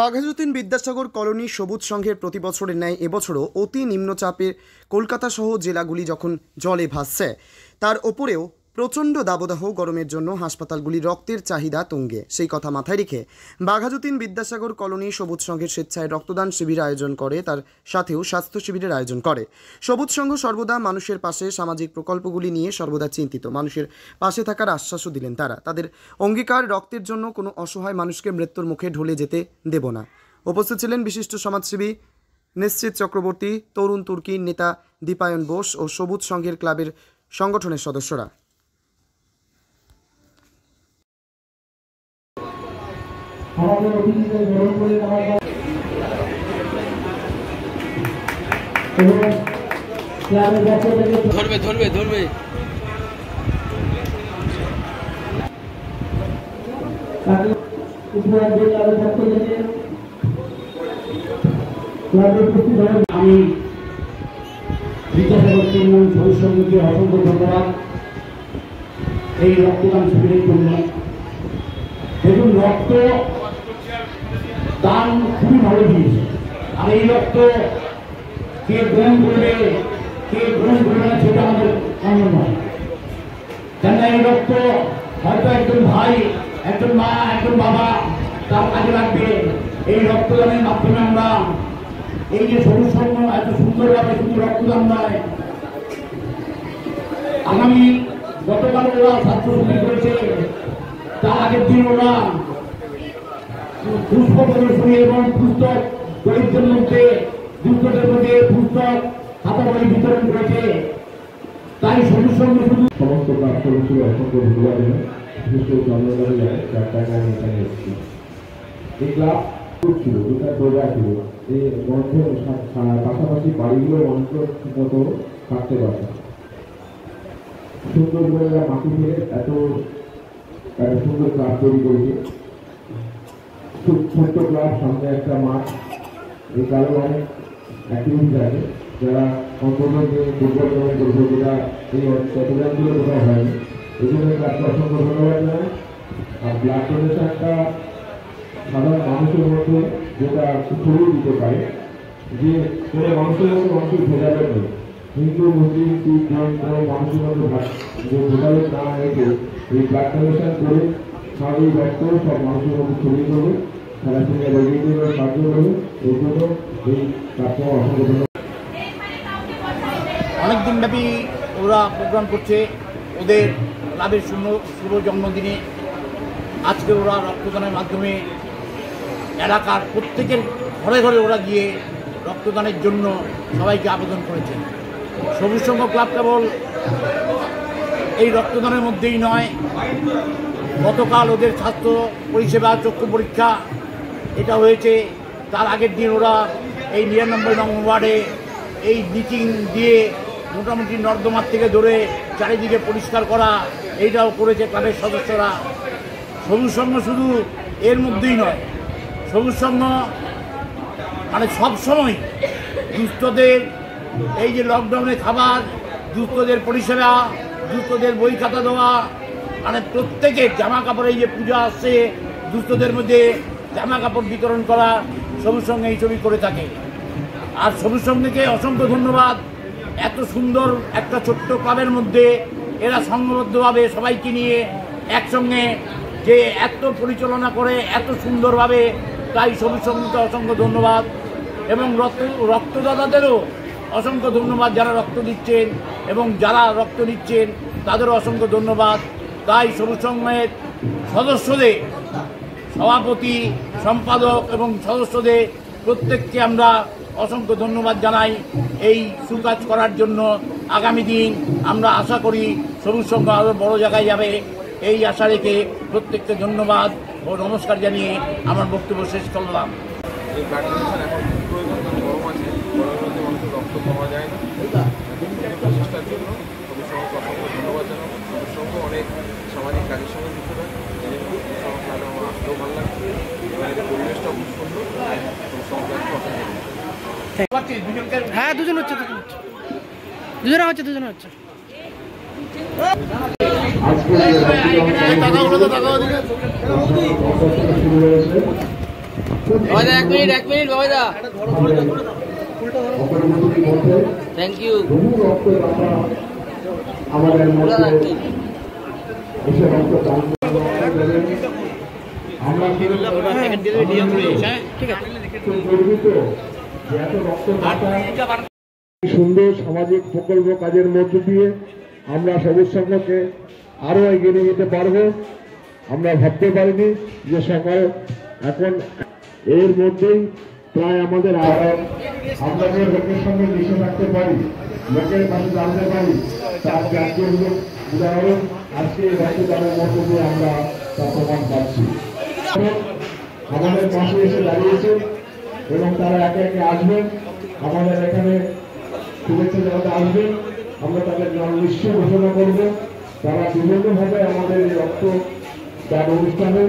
Baghajatin Vidyasagar colony সবুজ সংঘের প্রতি বছরের ন্যায় এবছরও অতি নিম্নচাপে কলকাতা সহ জেলাগুলি যখন জলে ভাসছে, তার ওপরেও প্রচণ্ড দাবদাহ গরমের জন্য হাসপাতালগুলি রক্তের চাহিদা তুঙ্গে। সেই কথা মাথায় রেখে বাঘাযতীন বিদ্যাসাগর কলোনি সবুজ সংঘের স্বেচ্ছায় রক্তদান শিবির আয়োজন করে, তার সাথেও স্বাস্থ্য শিবিরের আয়োজন করে। সবুজ সংঘ সর্বদা মানুষের পাশে, সামাজিক প্রকল্পগুলি নিয়ে সর্বদা চিন্তিত, মানুষের পাশে থাকার আশ্বাসও দিলেন তারা। তাদের অঙ্গীকার, রক্তের জন্য কোনো অসহায় মানুষকে মৃত্যুর মুখে ঢলে যেতে দেব না। উপস্থিত ছিলেন বিশিষ্ট সমাজসেবী নিশ্চিত চক্রবর্তী, তরুণ তুর্কির নেতা দীপায়ন বোস ও সবুজ সংঘের ক্লাবের সংগঠনের সদস্যরা। ধরবে ধরবে ধরবে আমি বিদ্যাসাগর তৃণমূল সবুজ সংঘকে অসংখ্য ধন্যবাদ এই রক্তদান শিবিরের জন্য। দেখুন, রক্ত দান খুবই ভালো জিনিস, আর এই রক্ত কে গ্রহণ করবে কে গ্রহণ করবে না সেটা আমাদের অন্য নয়। কেননা এই রক্ত হয়তো একজন ভাই, একজন মা, একজন বাবা তার কাজে লাগবে। এই রক্তদানের মাধ্যমে আমরা এই যে সবুজ সংঘ এত সুন্দরভাবে শুধু রক্তদান নয়, আগামী গতকাল ওরা ছাত্র শিবির করেছে, তার আগের দিন ওরা পুষ্প প্রদর্শনী এবং পুস্তক গরিবদের মধ্যে, দুস্থদের মধ্যে পুস্তক, খাতা বই বিতরণ করেছে। তাই সবুজ সংঘ শুধু সমস্ত কাজ করেছিল, অসংখ্য ধন্যবাদ। বিশেষ করে জন্মদারি যার টাকা আমি এখানে এসেছি। এই ক্লাব ছিল, দুটা দোজা ছিল, এই মঞ্চের পাশাপাশি বাড়িগুলো মঞ্চ মতো থাকতে পারত। সুন্দর করে মাটি ফেলে এত সুন্দর ক্লাব তৈরি করেছে। খুব ছোট্ট ক্লাব, সামনে একটা মাঠ, এই ক্লাবে অনেক অ্যাক্টিভিটিস আছে যারা অন্তত যে ফুটবল টুর্নামেন্ট করবো, যেটা এই চট্টগ্রামগুলো কোথাও হয়নি। এই জন্য ক্লাবকে অসংখ্য ধন্যবাদ জানাই। আর ব্লাড ডোনেশনটা সাধারণ মানুষের মধ্যে যেটা ছড়িয়ে দিতে পারে, যে কোনো মানুষের মধ্যে মানুষের ভেদাভেদ নেই, হিন্দু মুসলিম শিখ জৈন কোনো মানুষের মধ্যে যে ভেদাভেদ না হয়েছে, এই ব্লাড ডোনেশন করে স্বাভাবিক রক্ত সব মানুষের মধ্যে ছড়িয়ে দেবে, খেলাধুলা রোগীকে সাহায্য করবে। এই জন্য এই ক্লাবকে অসংখ্য ধন্যবাদ। অনেকদিন ব্যাপী ওরা প্রোগ্রাম করছে, ওদের ক্লাবের শুভ জন্মদিনে আজকে ওরা রক্তদানের মাধ্যমে এলাকার প্রত্যেকের ঘরে ঘরে ওরা গিয়ে রক্তদানের জন্য সবাইকে আবেদন করেছে। সবুজ সংঘ ক্লাব কেবল এই রক্তদানের মধ্যেই নয়, গতকাল ওদের স্বাস্থ্য পরিষেবা চক্ষু পরীক্ষা এটা হয়েছে, তার আগের দিন ওরা এই ৯৯ নং ওয়ার্ডে এই ব্লিচিং দিয়ে মোটামুটি নর্দমার থেকে ধরে চারিদিকে পরিষ্কার করা এইটাও করেছে ক্লাবের সদস্যরা। সবুজ সংঘ শুধু এর মধ্যেই নয়, সবুজ সংঘ মানে সবসময় দুস্থদের এই যে লকডাউনে খাবার, দুস্থদের পরিষেবা, দুস্থদের বই খাতা দেওয়া, মানে প্রত্যেকের জামা কাপড়, এই যে পূজা আসছে দুস্থদের মধ্যে জামা কাপড় বিতরণ করা সবুজ সংঘ এই ছবি করে থাকে। আর সবুজ সংঘকে অসংখ্য ধন্যবাদ, এত সুন্দর একটা ছোট্ট ক্লাবের মধ্যে এরা সংঘবদ্ধভাবে সবাইকে নিয়ে একসঙ্গে যে এত পরিচালনা করে এত সুন্দরভাবে, তাই সবুজ সংঘকে অসংখ্য ধন্যবাদ। এবং রক্তদাতাদেরও অসংখ্য ধন্যবাদ, যারা রক্ত দিচ্ছেন এবং যারা রক্ত দিচ্ছেন তাদেরও অসংখ্য ধন্যবাদ। তাই সবুজ সংঘের সদস্যদের, সভাপতি, সম্পাদক এবং সদস্যদের প্রত্যেককে আমরা অসংখ্য ধন্যবাদ জানাই এই সুকাজ করার জন্য। আগামী দিন আমরা আশা করি সবুজ সংঘ আরও বড় জায়গায় যাবে, এই আশা রেখে প্রত্যেককে ধন্যবাদ ও নমস্কার জানিয়ে আমার বক্তব্য শেষ করলাম। এই ব্লাড ডোনেশন এখন প্রয়োজন, গরম আছে, গরমের মধ্যে মানুষের রক্ত পাওয়া যায় না, প্রচেষ্টার জন্য সবুজ সংঘকে অসংখ্য ধন্যবাদ জানাবো। সবুজ সংঘ অনেক সামাজিক কাজের সঙ্গে যুক্ত থাকে, তাহলে আমার আসতেও ভালো লাগছে, এদের পরিবেশটাও খুব সুন্দর। সবুজ সংঘকে অসংখ্য হ্যাঁ, দুজন হচ্ছে আজকে বাবাদা এক মিনিট বাবাদা অগ্রগতির মধ্যে থ্যাংক ইউ বহু রক্তদাতা আমাদের মধ্যে এসে রক্তদান করেন। আমরা খুব গর্বিত যে এত রক্তদাতা সুন্দর সামাজিক প্রকল্প কাজের মধ্য দিয়ে আমরা সবুজ সংঘকে আরো এগিয়ে নিয়ে যেতে পারবো। আমরা ভাবতে পারিনি যে সকাল এখন এর মধ্যেই প্রায় আমাদের আমরা যে লোকের সঙ্গে মিশে থাকতে পারি, লোকের কাছে জানতে পারি, তার জাতীয় উদাহরণ আজকে এই রক্তদানের মধ্য দিয়ে আমরা তা প্রমাণ পাচ্ছি। আমাদের পাশে এসে দাঁড়িয়েছে এবং তারা একে একে আসবেন আমাদের এখানে শুভেচ্ছা জানাতে আসবেন। আমরা তাদের নাম নিশ্চয় ঘোষণা করব। তারা বিভিন্নভাবে আমাদের এই রক্তদান অনুষ্ঠানে